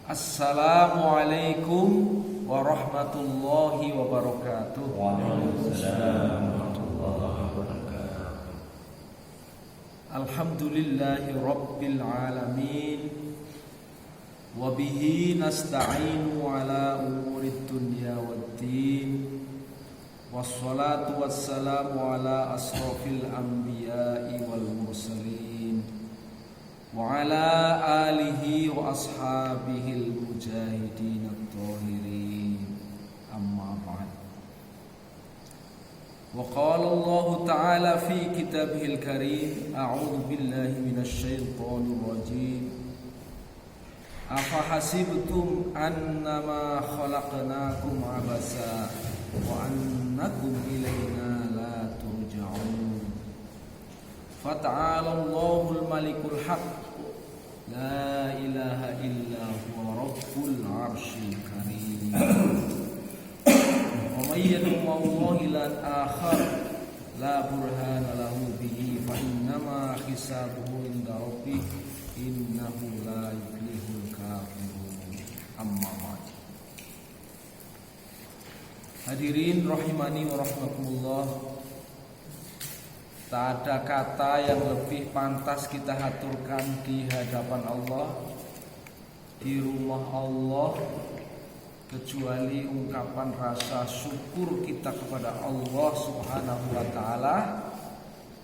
Assalamualaikum warahmatullahi wabarakatuh. Waalaikumsalam warahmatullahi wabarakatuh. Alhamdulillahi rabbil alamin. Wa bihi nasta'inu ala umurid dunya waddin. Wassalatu wassalamu ala asrafil anbiya'i wal mursalin wa ala alihi wa ashabihil mujahidin at-tahirin. Amma ba'd. Wa qala Allah ta'ala fi kitabihil karim, a'udzu billahi minasy syaithanir rajim. Afa hasibtum annama khalaqnakum abasa wa annakum ilaina la turja'un. Fata'ala Allahul malikul haqq, la ilaha illa huwa rabbul arsyil karim. Wa may yad'u ma'allahi lan akhar la burhana lahu bihi fa innama hisabuhu inda rabbih innahu la yuflihul kafirun. Amma ba'd. Hadirin rahimani wa rahmatullah. Tak ada kata yang lebih pantas kita haturkan di hadapan Allah, di rumah Allah, kecuali ungkapan rasa syukur kita kepada Allah Subhanahu wa ta'ala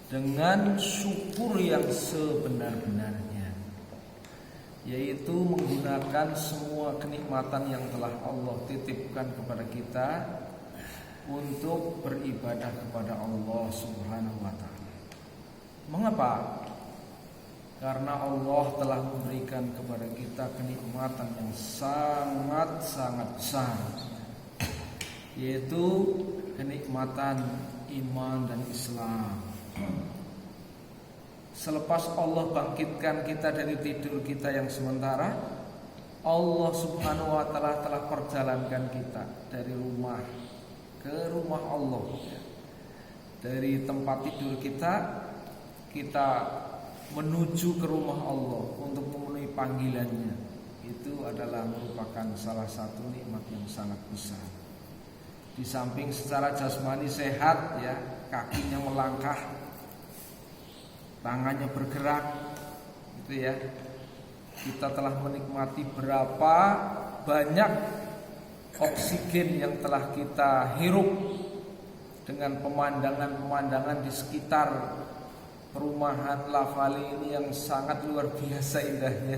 dengan syukur yang sebenar-benarnya, yaitu menggunakan semua kenikmatan yang telah Allah titipkan kepada kita untuk beribadah kepada Allah Subhanahu wa ta'ala. Mengapa? Karena Allah telah memberikan kepada kita kenikmatan yang sangat-sangat besar, yaitu kenikmatan iman dan Islam. Selepas Allah bangkitkan kita dari tidur kita yang sementara, Allah Subhanahu wa ta'ala telah perjalankan kita dari rumah ke rumah Allah. Dari tempat tidur kita menuju ke rumah Allah untuk memenuhi panggilannya. Itu adalah merupakan salah satu nikmat yang sangat besar. Di samping secara jasmani sehat, ya, kakinya melangkah, tangannya bergerak, gitu ya. Kita telah menikmati berapa banyak oksigen yang telah kita hirup dengan pemandangan-pemandangan di sekitar perumahan Lavali ini yang sangat luar biasa indahnya.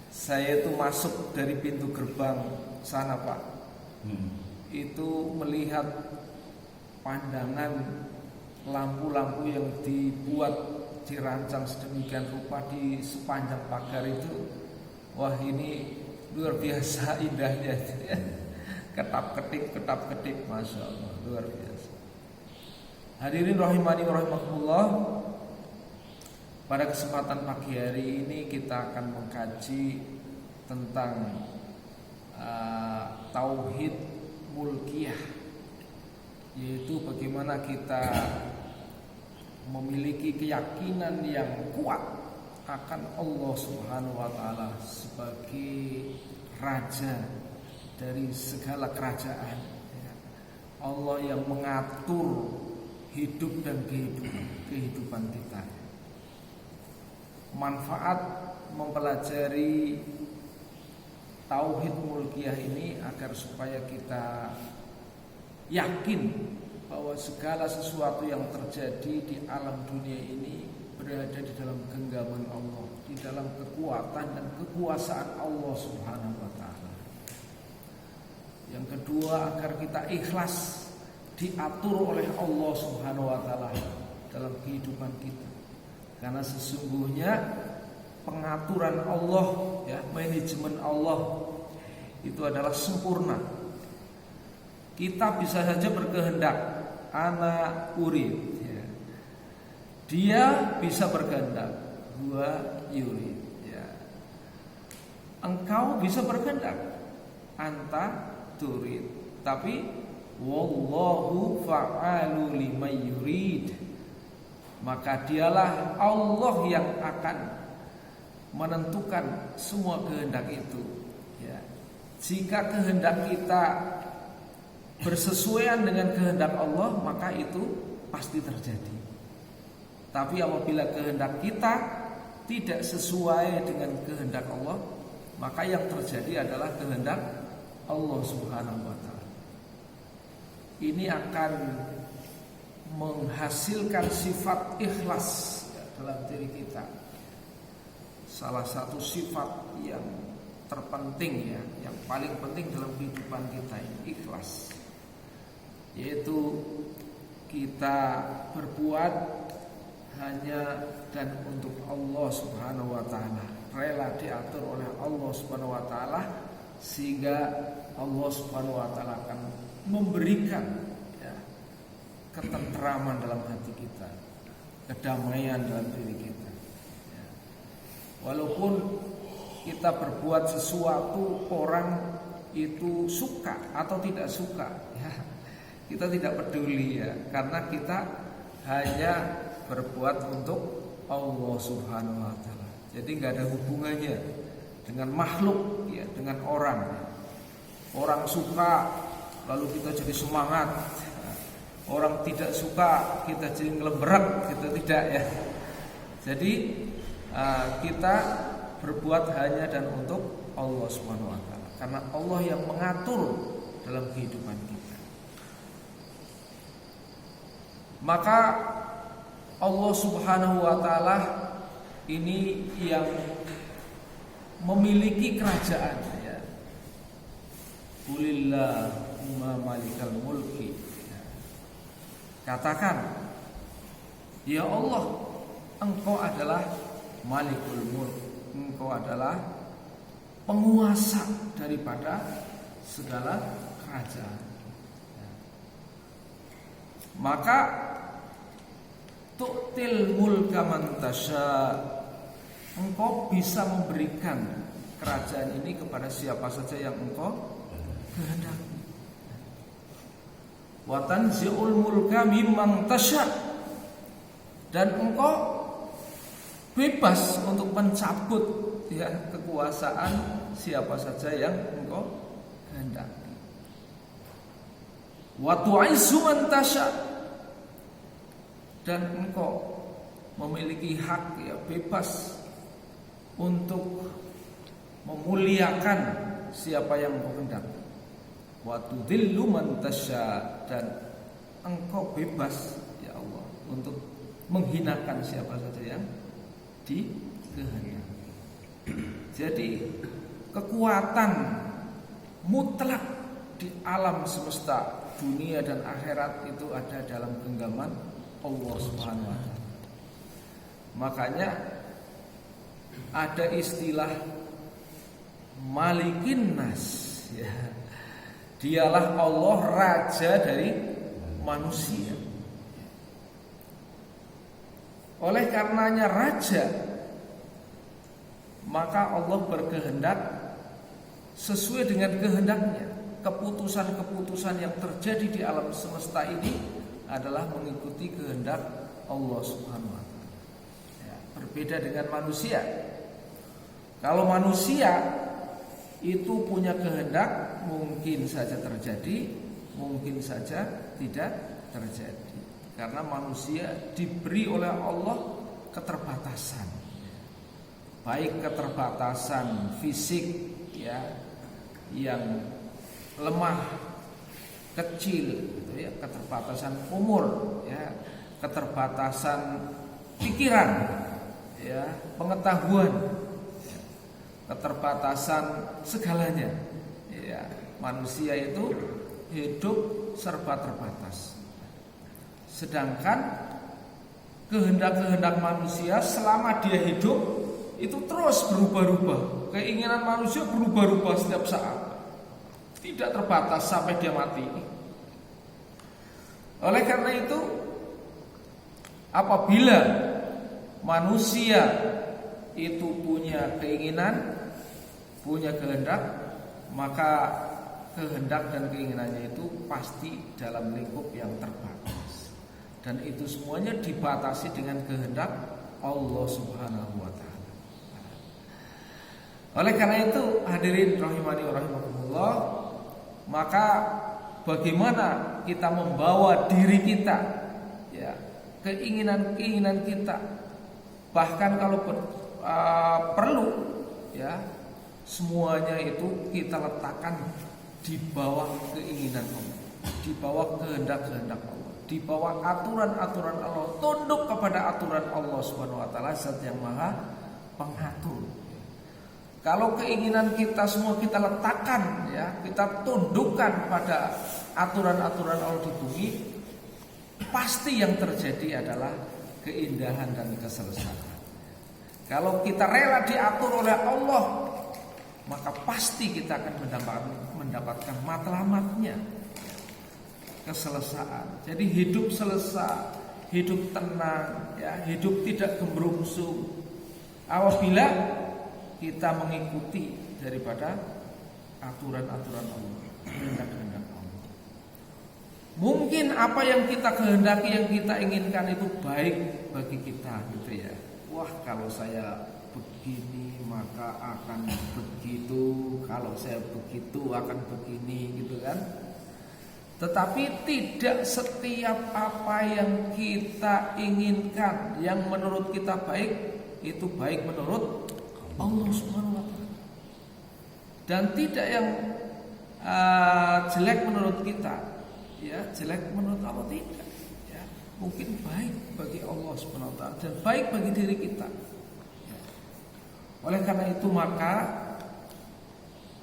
Saya itu masuk dari pintu gerbang sana, Pak. Itu melihat pandangan lampu-lampu yang dibuat, dirancang sedemikian rupa di sepanjang pagar itu. Wah, ini luar biasa indahnya. Ketap-ketip, Masya Allah, luar biasa. Hadirin rahimani wa rahimakumullah. Pada kesempatan pagi hari ini kita akan mengkaji tentang tauhid mulkiyah, yaitu bagaimana kita memiliki keyakinan yang kuat akan Allah Subhanahu wa ta'ala sebagai raja dari segala kerajaan. Allah yang mengatur hidup dan kehidupan kita. Manfaat mempelajari tauhid mulkiyah ini agar supaya kita yakin bahwa segala sesuatu yang terjadi di alam dunia ini berada di dalam genggaman Allah, di dalam kekuatan dan kekuasaan Allah Subhanahu wa ta'ala. Yang kedua, agar kita ikhlas diatur oleh Allah Subhanahu wa ta'ala dalam kehidupan kita. Karena sesungguhnya pengaturan Allah, ya, manajemen Allah itu adalah sempurna. Kita bisa saja berkehendak, ana urid, ya. Dia bisa berkehendak, gua yurid, ya. Engkau bisa berkehendak, anta turid. Tapi wallahu fa'alu lima yurid, maka dialah Allah yang akan menentukan semua kehendak itu. Ya. Jika kehendak kita bersesuaian dengan kehendak Allah, maka itu pasti terjadi. Tapi apabila kehendak kita tidak sesuai dengan kehendak Allah, maka yang terjadi adalah kehendak Allah Subhanahu wa taala. Ini akan menghasilkan sifat ikhlas dalam diri kita. Salah satu sifat yang terpenting, yang paling penting dalam kehidupan kita ini ikhlas. Yaitu kita berbuat hanya dan untuk Allah Subhanahu wa taala, rela diatur oleh Allah Subhanahu wa taala, sehingga Allah Subhanahu wa taala akan memberikan ketentraman dalam hati kita, kedamaian dalam diri kita. Walaupun kita berbuat sesuatu orang itu suka atau tidak suka, kita tidak peduli karena kita hanya berbuat untuk Allah Subhanahu wa taala. Jadi nggak ada hubungannya dengan makhluk, dengan orang. Orang suka lalu kita jadi semangat. Orang tidak suka kita jadi ngelemberak, kita tidak Jadi kita berbuat hanya dan untuk Allah Subhanahu wa taala, karena Allah yang mengatur dalam kehidupan kita. Maka Allah Subhanahu wa taala ini yang memiliki kerajaan, Qulillahumma malikal mulki. Katakan, ya Allah, Engkau adalah Malikul Mulk, Engkau adalah penguasa daripada segala kerajaan. Maka tu'til mulka man tasya, Engkau bisa memberikan kerajaan ini kepada siapa saja yang Engkau kehendaki. Wa tanzi'ul mulka mimman tasya, dan Engkau bebas untuk mencabut kekuasaan siapa saja yang Engkau kehendaki. Wa tu'izzu man tasya, dan Engkau memiliki hak bebas untuk memuliakan siapa yang Engkau kehendaki. Wa tudhillu man tasya, dan Engkau bebas ya Allah untuk menghinakan siapa saja yang dikehendaki. Jadi kekuatan mutlak di alam semesta, dunia dan akhirat itu ada dalam genggaman Allah Subhanahu wa taala. Makanya ada istilah Malikin Nas, Dialah Allah raja dari manusia. Oleh karenanya raja, maka Allah berkehendak sesuai dengan kehendaknya. Keputusan-keputusan yang terjadi di alam semesta ini adalah mengikuti kehendak Allah Subhanahu wa taala. Berbeda dengan manusia. Kalau manusia itu punya kehendak, mungkin saja terjadi, mungkin saja tidak terjadi. Karena manusia diberi oleh Allah keterbatasan. Baik keterbatasan fisik yang lemah, kecil keterbatasan umur, keterbatasan pikiran, pengetahuan, keterbatasan segalanya. Manusia itu hidup serba terbatas. Sedangkan kehendak-kehendak manusia selama dia hidup itu terus berubah-ubah. Keinginan manusia berubah-ubah setiap saat, tidak terbatas sampai dia mati. Oleh karena itu, apabila manusia itu punya keinginan, punya kehendak, maka kehendak dan keinginannya itu pasti dalam lingkup yang terbatas. Dan itu semuanya dibatasi dengan kehendak Allah Subhanahu wa taala. Oleh karena itu hadirin rahimani wa rahimakumullah, maka bagaimana kita membawa diri kita, ya, keinginan-keinginan kita, bahkan kalau perlu, ya, semuanya itu kita letakkan di bawah keinginan Allah, di bawah kehendak-kehendak Allah, di bawah aturan-aturan Allah, tunduk kepada aturan Allah Subhanahu wa taala, Zat yang Maha Pengatur. Kalau keinginan kita semua kita letakkan, ya, kita tundukkan pada aturan-aturan Allah di bumi, pasti yang terjadi adalah keindahan dan keselesaan. Kalau kita rela diatur oleh Allah, maka pasti kita akan mendapatkan matlamatnya, keselesaan. Jadi hidup selesai, hidup tenang, ya, hidup tidak gembrungsu apabila kita mengikuti daripada aturan-aturan Allah, kehendak-kehendak Allah. Mungkin apa yang kita kehendaki, yang kita inginkan itu baik bagi kita, gitu ya. Wah, kalau saya begini maka akan begitu, kalau saya begitu akan begini, gitu kan. Tetapi tidak setiap apa yang kita inginkan, yang menurut kita baik, itu baik menurut Allah Subhanahu wa taala. Dan tidak yang jelek menurut kita, ya, jelek menurut Allah tidak, ya. Mungkin baik bagi Allah Subhanahu wa taala dan baik bagi diri kita, ya. Oleh karena itu maka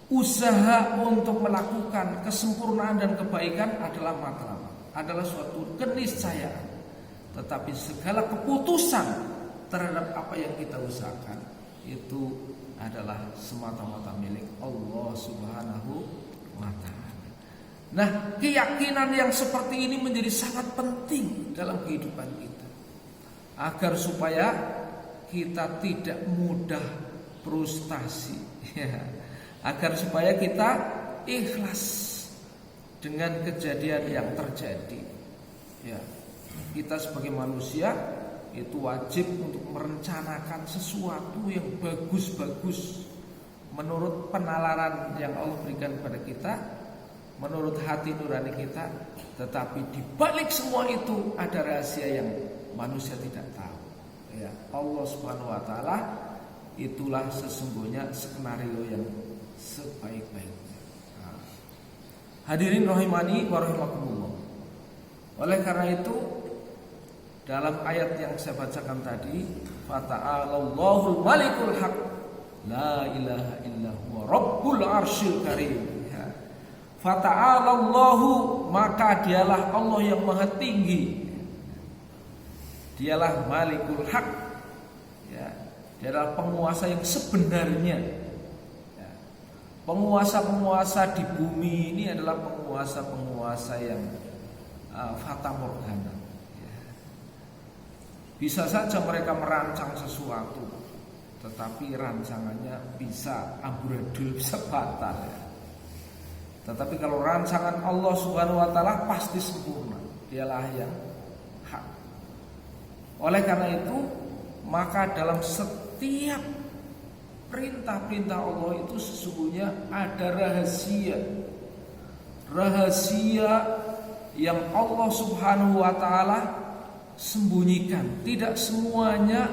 usaha untuk melakukan kesempurnaan dan kebaikan adalah matlamat, adalah suatu keniscayaan. Tetapi segala keputusan terhadap apa yang kita usahakan itu adalah semata-mata milik Allah Subhanahu wa taala. Nah, keyakinan yang seperti ini menjadi sangat penting dalam kehidupan kita, agar supaya kita tidak mudah frustasi, ya. Agar supaya kita ikhlas dengan kejadian yang terjadi, ya. Kita sebagai manusia itu wajib untuk merencanakan sesuatu yang bagus-bagus menurut penalaran yang Allah berikan kepada kita, menurut hati nurani kita. Tetapi di balik semua itu ada rahasia yang manusia tidak tahu, ya. Allah Subhanahu wa taala itulah sesungguhnya skenario yang sebaik-baiknya. Nah, hadirin rahimani wa rahimakumullah. Oleh karena itu, dalam ayat yang saya bacakan tadi, fata'alallahul malikul haq, la ilaha illa huwa rabbul arsyil karim, ya. Fata'alallahu, maka dialah Allah yang maha tinggi, dialah malikul haq, ya. Dialah penguasa yang sebenarnya, ya. Penguasa-penguasa di bumi ini adalah penguasa-penguasa yang fata morgana. Bisa saja mereka merancang sesuatu, tetapi rancangannya bisa amburadul, bisa batal, ya. Tetapi kalau rancangan Allah Subhanahu wa taala pasti sempurna. Dialah yang hak. Oleh karena itu, maka dalam setiap perintah-perintah Allah itu sesungguhnya ada rahasia yang Allah Subhanahu wa taala sembunyikan. Tidak semuanya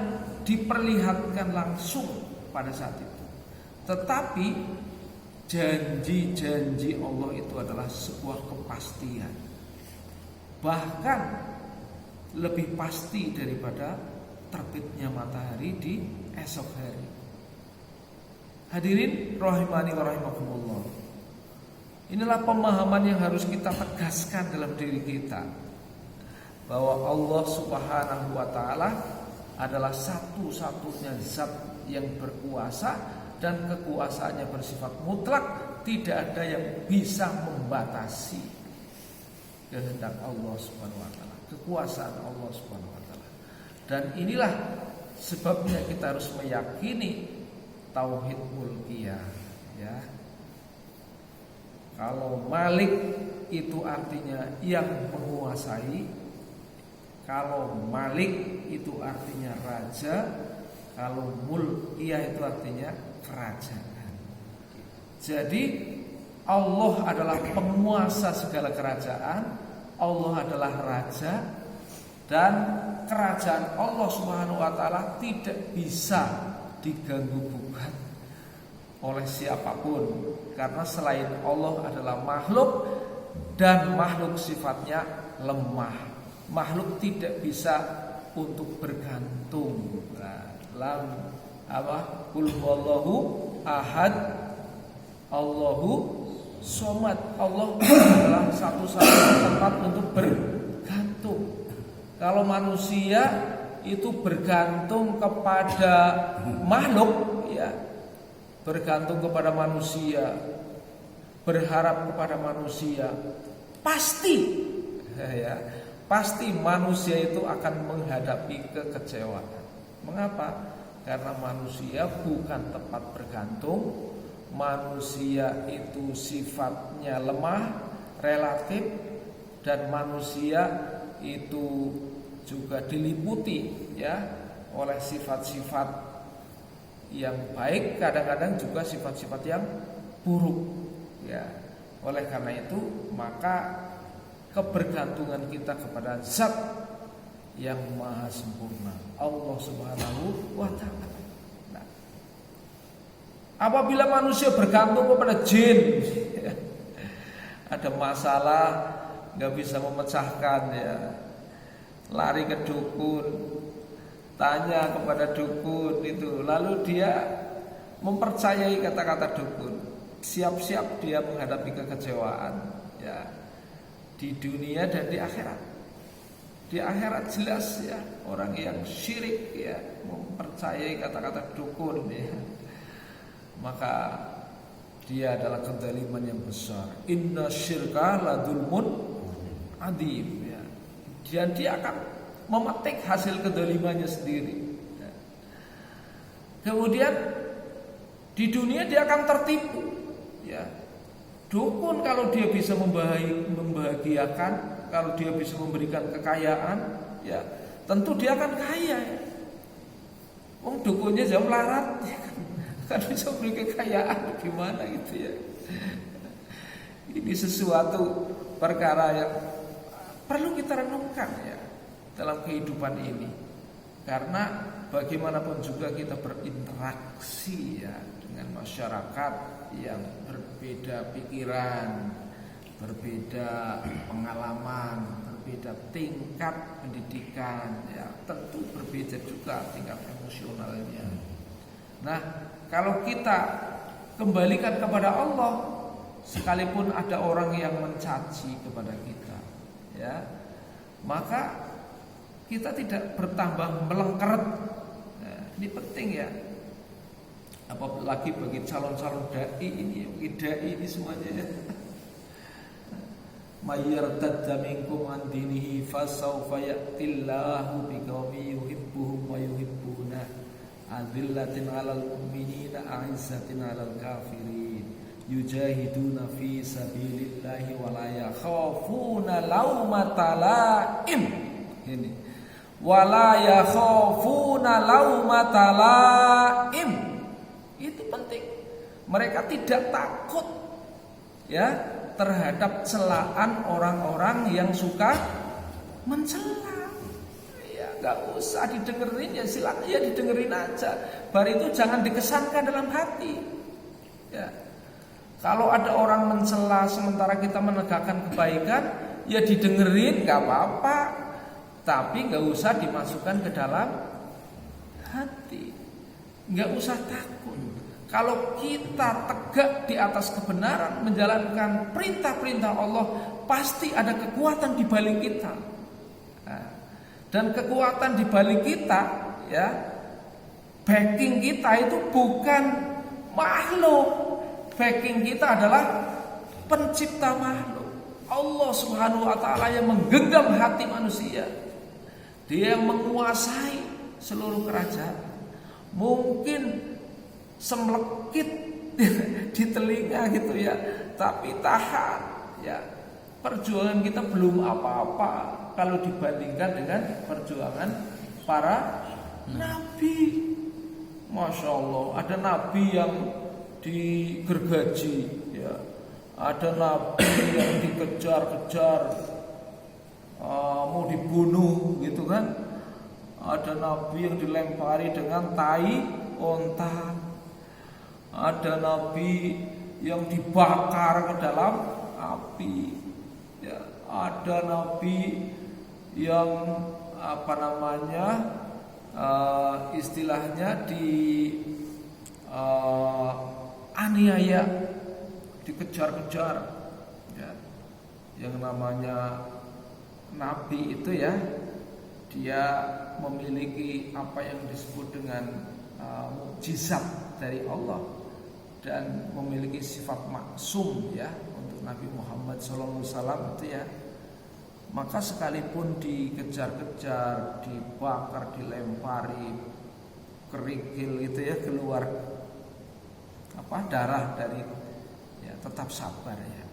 diperlihatkan langsung pada saat itu, tetapi janji-janji Allah itu adalah sebuah kepastian, bahkan lebih pasti daripada terbitnya matahari di esok hari. Hadirin rahimani wa rahimakumullah, inilah pemahaman yang harus kita tegaskan dalam diri kita, bahwa Allah Subhanahu wa taala adalah satu-satunya zat yang berkuasa, dan kekuasaannya bersifat mutlak. Tidak ada yang bisa membatasi kehendak Allah Subhanahu wa taala, kekuasaan Allah Subhanahu wa taala. Dan inilah sebabnya kita harus meyakini tauhid mulkiyah, ya. Kalau Malik itu artinya yang menguasai, kalau Malik itu artinya raja, Kalau mulkiyah itu artinya kerajaan. Jadi Allah adalah penguasa segala kerajaan, Allah adalah raja, dan kerajaan Allah Subhanahu wa taala tidak bisa diganggu gugat oleh siapapun, karena selain Allah adalah makhluk, dan makhluk sifatnya lemah. Makhluk tidak bisa untuk bergantung. Qul huwallahu ahad, Allahu somad. Allah adalah satu-satunya tempat untuk bergantung. Kalau manusia itu bergantung kepada makhluk, ya, bergantung kepada manusia, berharap kepada manusia, pasti manusia itu akan menghadapi kekecewaan. Mengapa? Karena manusia bukan tempat bergantung. Manusia itu sifatnya lemah, relatif, dan manusia itu juga diliputi oleh sifat-sifat yang baik, kadang-kadang juga sifat-sifat yang buruk. Oleh karena itu, maka kebergantungan kita kepada Zat yang maha sempurna, Allah Subhanahu wa ta'ala. Nah, apabila manusia bergantung kepada jin, ada masalah nggak bisa memecahkan, lari ke dukun, tanya kepada dukun itu, lalu dia mempercayai kata-kata dukun, siap-siap dia menghadapi kekecewaan, di dunia dan di akhirat. Di akhirat jelas orang yang syirik mempercayai kata-kata dukun, maka dia adalah kezaliman yang besar. Inna syirka la dzulmun adzim, dan dia akan memetik hasil kezalimannya sendiri. Kemudian di dunia dia akan tertipu. Dukun kalau dia bisa membahagiakan, kalau dia bisa memberikan kekayaan, tentu dia akan kaya. Dukunnya jam larat, kan bisa beri kekayaan, gimana gitu ya. Ini sesuatu perkara yang perlu kita renungkan dalam kehidupan ini. Karena bagaimanapun juga kita berinteraksi dengan masyarakat yang berbeda pikiran, berbeda pengalaman, berbeda tingkat pendidikan, tentu berbeda juga tingkat emosionalnya. Nah, kalau kita kembalikan kepada Allah, sekalipun ada orang yang mencaci kepada kita, maka kita tidak bertambah melengkeret. Ini penting apalagi bagi calon-calon dai ini, dai ini semuanya mayyartadda minkum an dinihi fasawfa ya'tillahu biqaumin yuhibbuhum wa yuhibbuna adillatin 'alal mu'minina a'izzatin 'alal kafirin yujahiduna fi sabilillahi wa la yakhafuna laumata laim. Ini wala yakhafuna laumata laim. Itu penting. Mereka tidak takut terhadap celaan orang-orang yang suka mencela. Gak usah didengerin, silakan didengerin aja. Bar itu jangan dikesankan dalam hati. Kalau ada orang mencela sementara kita menegakkan kebaikan, didengerin gak apa-apa, tapi gak usah dimasukkan ke dalam hati. Gak usah takut. Kalau kita tegak di atas kebenaran, menjalankan perintah-perintah Allah, pasti ada kekuatan di balik kita. Dan kekuatan di balik kita, backing kita itu bukan makhluk. Backing kita adalah pencipta makhluk, Allah Subhanahu wa ta'ala, yang menggenggam hati manusia. Dia yang menguasai seluruh kerajaan. Mungkin semlekit di telinga gitu tapi tahan. Perjuangan kita belum apa-apa kalau dibandingkan dengan perjuangan para nabi. Masya Allah, ada nabi yang digergaji, ya. Ada nabi yang dikejar-kejar, mau dibunuh gitu kan. Ada nabi yang dilempari dengan tai onta. Ada nabi yang dibakar ke dalam api, ya. Ada nabi yang istilahnya aniaya, dikejar-kejar, ya. Yang namanya nabi itu ya, dia memiliki apa yang disebut dengan mukjizat dari Allah dan memiliki sifat maksum ya untuk Nabi Muhammad SAW itu ya. Maka sekalipun dikejar-kejar, dibakar, dilempari, kerikil gitu ya, keluar darah dari, ya, tetap sabar ya.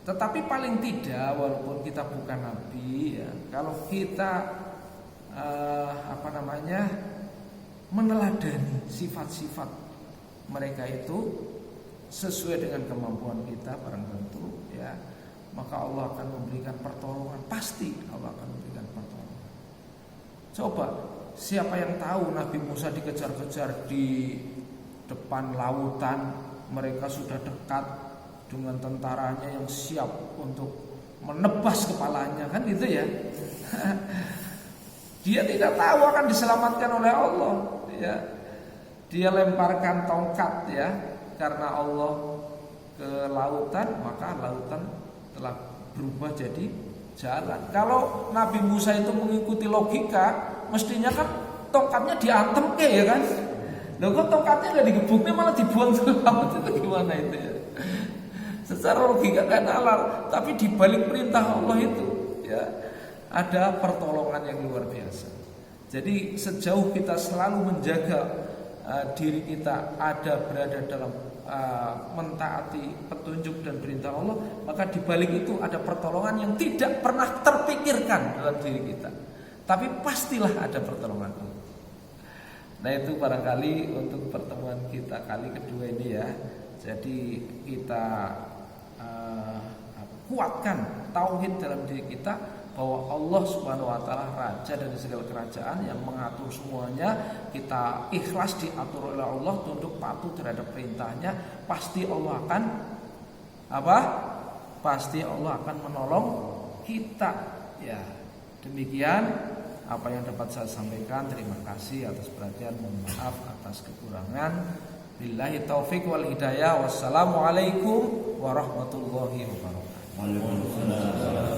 Tetapi paling tidak walaupun kita bukan nabi ya, kalau kita meneladani sifat-sifat mereka itu sesuai dengan kemampuan kita barang tentu ya, maka Allah akan memberikan pertolongan. Pasti Allah akan memberikan pertolongan. Coba, siapa yang tahu Nabi Musa dikejar-kejar di depan lautan, mereka sudah dekat dengan tentaranya yang siap untuk menebas kepalanya, kan gitu ya. Dia tidak tahu akan diselamatkan oleh Allah ya. Dia lemparkan tongkat ya, karena Allah ke lautan, maka lautan telah berubah jadi jalan. Kalau Nabi Musa itu mengikuti logika, mestinya kan tongkatnya diantem ya kan. Loh kok tongkatnya nggak digebuknya malah dibuang ke laut, itu gimana itu ya? Secara logika kan halal, tapi di balik perintah Allah itu ya ada pertolongan yang luar biasa. Jadi sejauh kita selalu menjaga diri kita berada dalam mentaati petunjuk dan perintah Allah, maka di balik itu ada pertolongan yang tidak pernah terpikirkan dalam diri kita. Tapi pastilah ada pertolongan itu. Nah itu barangkali untuk pertemuan kita kali kedua ini ya. Jadi kita kuatkan tauhid dalam diri kita bahwa Allah Subhanahu wa taala raja dari segala kerajaan yang mengatur semuanya. Kita ikhlas diatur oleh Allah, tunduk patuh terhadap perintahnya, pasti Allah akan Pasti Allah akan menolong kita. Ya, demikian apa yang dapat saya sampaikan. Terima kasih atas perhatian, mohon maaf atas kekurangan. Billahi taufik wal hidayah. Wassalamualaikum warahmatullahi wabarakatuh. Waalaikumsalam.